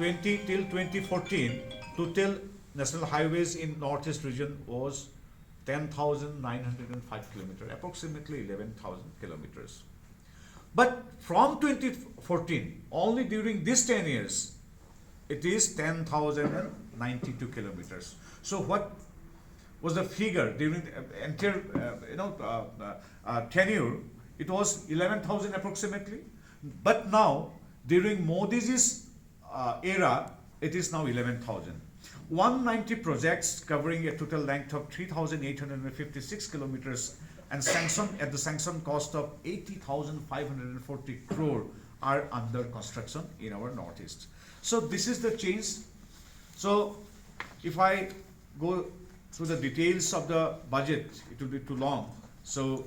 20 till 2014, total national highways in northeast region was 10,905 kilometers, approximately 11,000 kilometers. But from 2014, only during these 10 years, it is 10,092 kilometers. So what was the figure during the entire tenure? It was 11,000 approximately. But now, during Modi's era, it is now 11,000. 190 projects covering a total length of 3,856 kilometers and sanctioned at the sanctioned cost of 80,540 crore are under construction in our northeast. So this is the change. So if I go through the details of the budget, it will be too long. So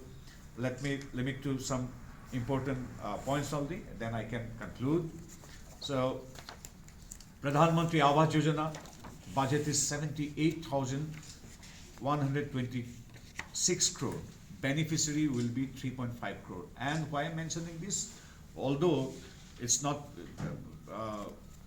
let me limit to some important points only, then I can conclude. So Pradhan Mantri Awas Yojana budget is 78,126 crore. Beneficiary will be 3.5 crore. And why I'm mentioning this? Although it's not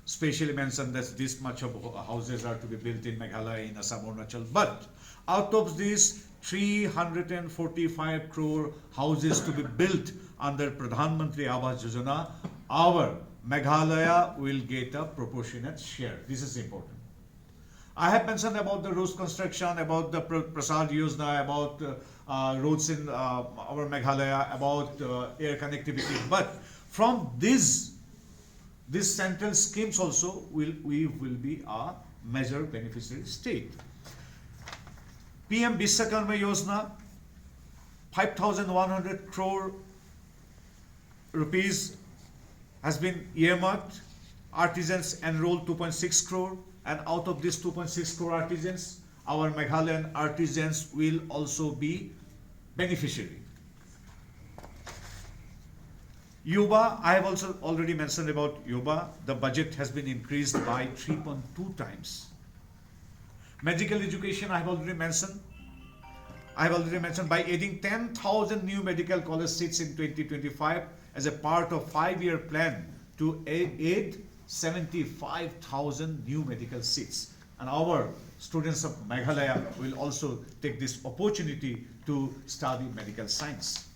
specially mentioned that this much of houses are to be built in Meghalaya, in Assam, Arunachal, but out of these 345 crore houses to be built under Pradhan Mantri Awas Yojana, our Meghalaya will get a proportionate share. This is important. I have mentioned about the roads construction, about the Prasad Yojana, about roads in our Meghalaya, about air connectivity. But from these central schemes also, we will be a major beneficiary state. PM Vishwakarma Yojana, 5,100 crore rupees has been earmarked. Artisans enrolled 2.6 crore. And out of this 2.6 crore artisans, our Meghalayan artisans will also be beneficiary. Yuba, I have also already mentioned about Yuba. The budget has been increased by 3.2 times. Medical education, I have already mentioned. By adding 10,000 new medical college seats in 2025 as a part of 5-year plan to add 75,000 new medical seats. And our students of Meghalaya will also take this opportunity to study medical science.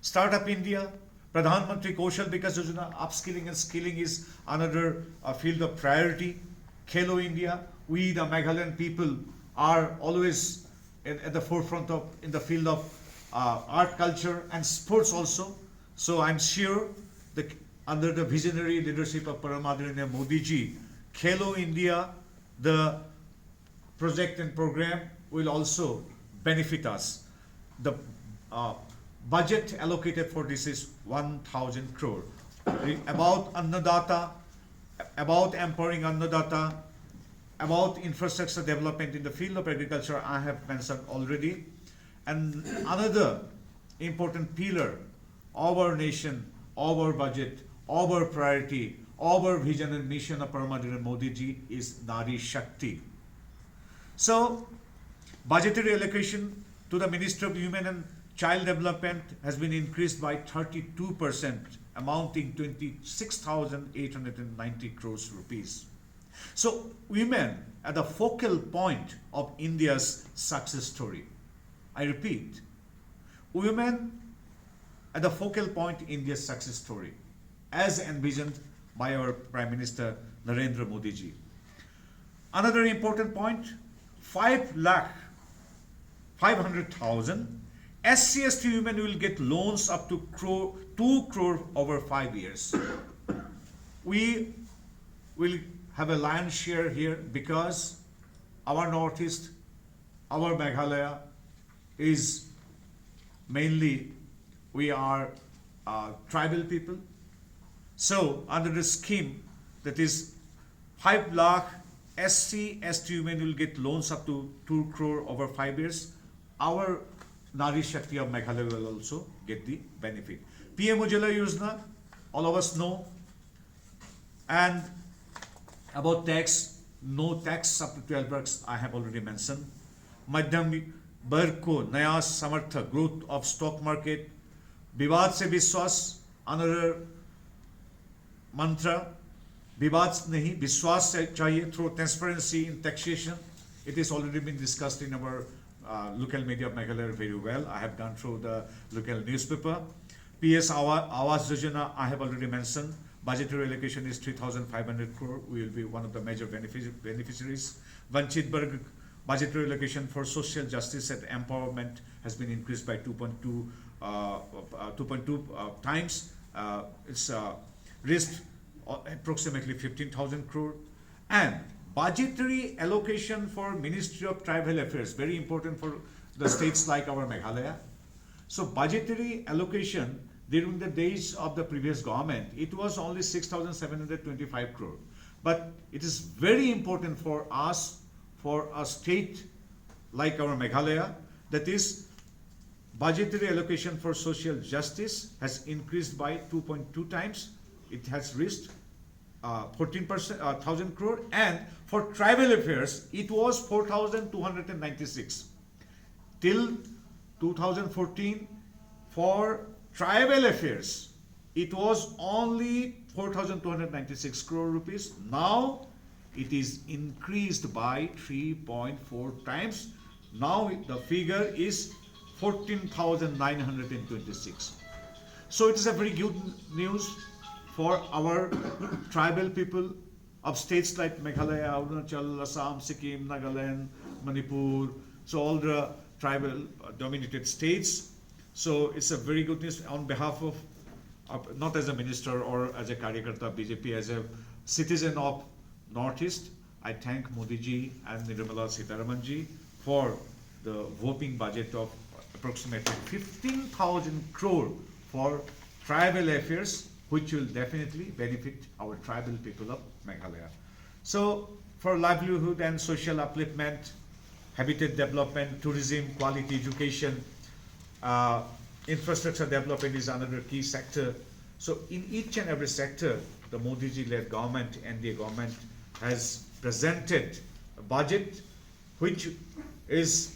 Startup India, Pradhan Mantri Kaushal Vikas Yojana, upskilling and skilling is another field of priority. Khelo India, we the Meghalayan people are always at the forefront of in the field of art, culture and sports also. So I'm sure under the visionary leadership of Param Adaraniya Modi ji, Khelo India, the project and program will also benefit us. The budget allocated for this is 1,000 crore. About Annadata, about empowering Annadata, about infrastructure development in the field of agriculture, I have mentioned already. And another important pillar, our nation, our budget, our priority, our vision and mission of Param Adaraniya Modi ji is Nari Shakti. So, budgetary allocation to the Ministry of Women and Child Development has been increased by 32%, amounting 26,890 crores rupees. So, women are the focal point of India's success story. I repeat, women are the focal point in India's success story, as envisioned by our Prime Minister Narendra Modi ji. Another important point, 500,000 SC/ST women will get loans up to 2 crore over 5 years. We will have a lion's share here because our Northeast, our Meghalaya is mainly, we are tribal people. So under the scheme, that is 5 lakh SC/ST women will get loans up to 2 crore over 5 years. Our Nari Shakti of Meghalaya will also get the benefit. PM Ujjwala Yojana, all of us know. And about tax, no tax up to 12 lakhs, I have already mentioned. Madhyam Varg ko Naya Samartha, growth of stock market. Vivad se Vishwas, another mantra. विवाद नहीं, विश्वास चाहिए through transparency in taxation. It has already been discussed in our local media of Meghalaya very well. I have gone through the local newspaper. PS Awas Yojana, I have already mentioned. Budgetary allocation is 3,500 crore. We will be one of the major beneficiaries. Vanchit Varg budgetary allocation for social justice and empowerment has been increased by 2.2 times. It's reached approximately 15,000 crore. And budgetary allocation for Ministry of Tribal Affairs, very important for the states like our Meghalaya. So budgetary allocation during the days of the previous government, it was only 6,725 crore. But it is very important for us, for a state like our Meghalaya, that is budgetary allocation for social justice has increased by 2.2 times. It has reached 1,000 crore, and for tribal affairs, it was 4,296. Till 2014, for tribal affairs, it was only 4,296 crore rupees. Now, it is increased by 3.4 times. Now, the figure is 14,926. So, it is a very good news for our tribal people of states like Meghalaya, Arunachal, Assam, Sikkim, Nagaland, Manipur, so all the tribal dominated states. So it's a very good news on behalf of, not as a minister or as a Karyakarta BJP, as a citizen of Northeast, I thank Modi ji and Nirmala Sitharaman ji for the whopping budget of approximately 15,000 crore for tribal affairs, which will definitely benefit our tribal people of Meghalaya. So for livelihood and social upliftment, habitat development, tourism, quality education, infrastructure development is another key sector. So in each and every sector, the Modi ji-led government, NDA government, has presented a budget which is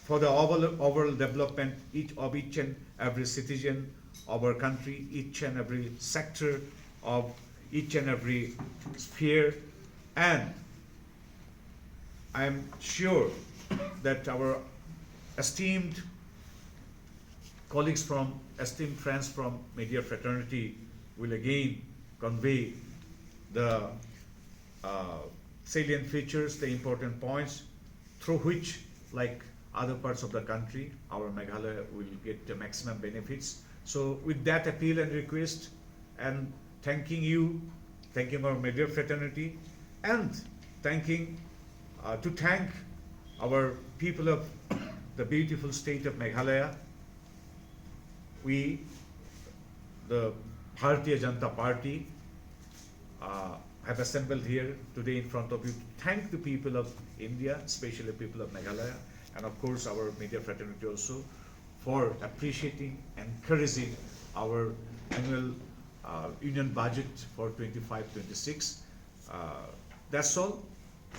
for the overall development of each and every citizen of our country, each and every sector of each and every sphere. And I am sure that our esteemed colleagues from, esteemed friends from media fraternity will again convey the salient features, the important points through which, like other parts of the country, our Meghalaya will get the maximum benefits. So with that appeal and request, and thanking you, thanking our media fraternity, and thank our people of the beautiful state of Meghalaya, we, the Bharatiya Janata Party, have assembled here today in front of you to thank the people of India, especially people of Meghalaya, and of course our media fraternity also, for appreciating, encouraging our annual union budget for 25-26. That's all.